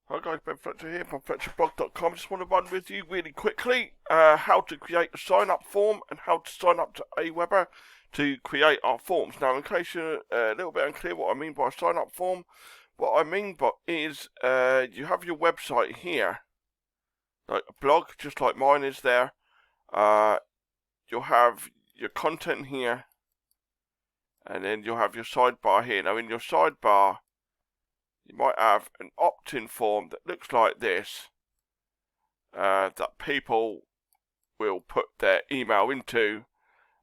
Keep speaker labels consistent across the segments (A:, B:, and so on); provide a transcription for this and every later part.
A: Hi guys, Ben Fletcher here from FletcherBlog.com. Just want to run with you really quickly how to create a sign up form and how to sign up to Aweber to create our forms. Now, in case you're a little bit unclear what I mean by a sign up form, what I mean by is you have your website here, like a blog, just like mine is there. You'll have your content here, and then you'll have your sidebar here. Now, in your sidebar, you might have an opt-in form that looks like this, that people will put their email into,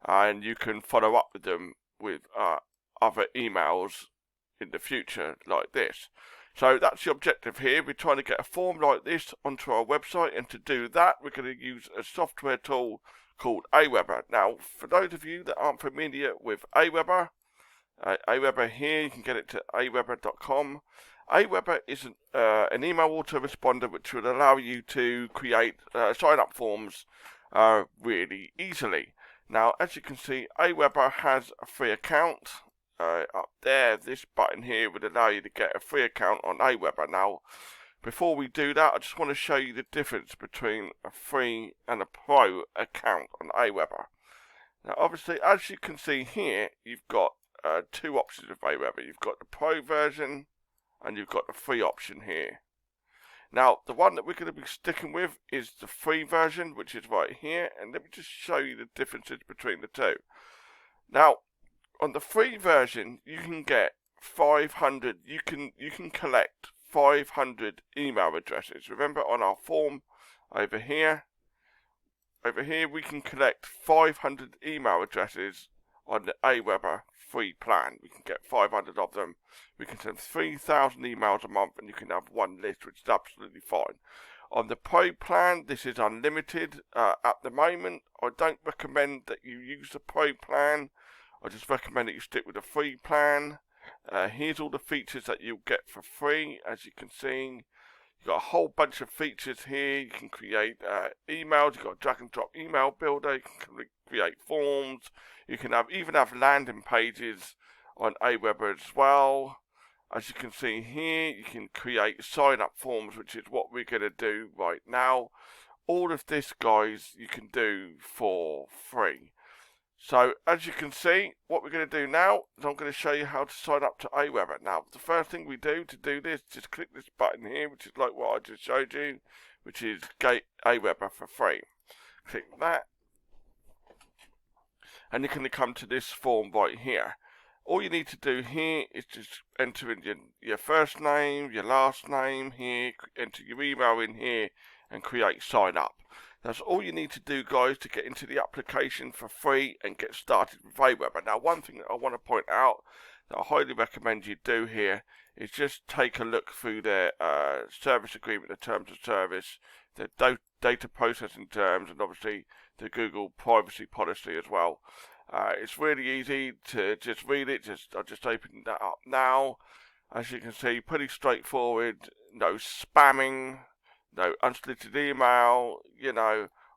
A: and you can follow up with them with other emails in the future like this. So that's the objective here. We're trying to get a form like this onto our website, and to do that we're going to use a software tool called Aweber. Now, for those of you that aren't familiar with Aweber, Aweber here, you can get it to aweber.com. Aweber is an email autoresponder which will allow you to create sign-up forms really easily. Now, as you can see, Aweber has a free account. Up there, this button here would allow you to get a free account on Aweber. Now, before we do that, I just want to show you the difference between a free and a pro account on Aweber. Now, obviously, as you can see here, you've got two options of Aweber. You've got the pro version and you've got the free option here. Now, the one that we're going to be sticking with is the free version, which is right here, and let me just show you the differences between the two. Now, on the free version, you can get 500, you can collect 500 email addresses. Remember, on our form over here we can collect 500 email addresses on the Aweber free plan. We can get 500 of them. We can send 3,000 emails a month, and you can have one list, which is absolutely fine. On the pro plan, this is unlimited at the moment. I don't recommend that you use the pro plan. I just recommend that you stick with the free plan. Here's all the features that you'll get for free. As you can see, you've got a whole bunch of features here. You can create emails. You've got a drag and drop email builder. You can create forms. You can even have landing pages on Aweber as well. As you can see here, you can create sign-up forms, which is what we're going to do right now. All of this, guys, you can do for free. So, as you can see, what we're going to do now is I'm going to show you how to sign up to Aweber. Now, the first thing we do to do this, just click this button here, which is like what I just showed you, which is Get Aweber for free. Click that, and you're going to come to this form right here. All you need to do here is just enter in your first name, your last name here, enter your email in here, and create sign up. That's all you need to do, guys, to get into the application for free and get started with Aweber. Now, one thing that I want to point out that I highly recommend you do here is just take a look through their service agreement, the terms of service, the data processing terms, and obviously the Google privacy policy as well. It's really easy to just read it. I'll just open that up now. As you can see, pretty straightforward. No spamming, no unsolicited email.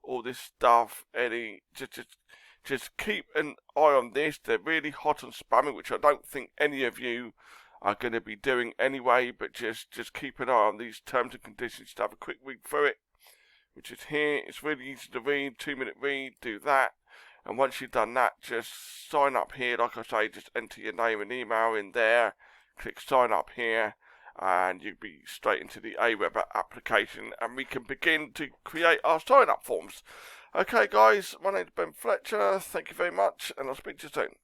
A: All this stuff. Just keep an eye on this. They're really hot on spamming, which I don't think any of you are going to be doing anyway. But just keep an eye on these terms and conditions. To have a quick read through it, which is here. It's really easy to read. 2-minute read. Do that. And once you've done that, just sign up here. Like I say, just enter your name and email in there. Click sign up here, and you'll be straight into the Aweber application, and we can begin to create our sign up forms. Okay, guys, my name's Ben Fletcher. Thank you very much, and I'll speak to you soon.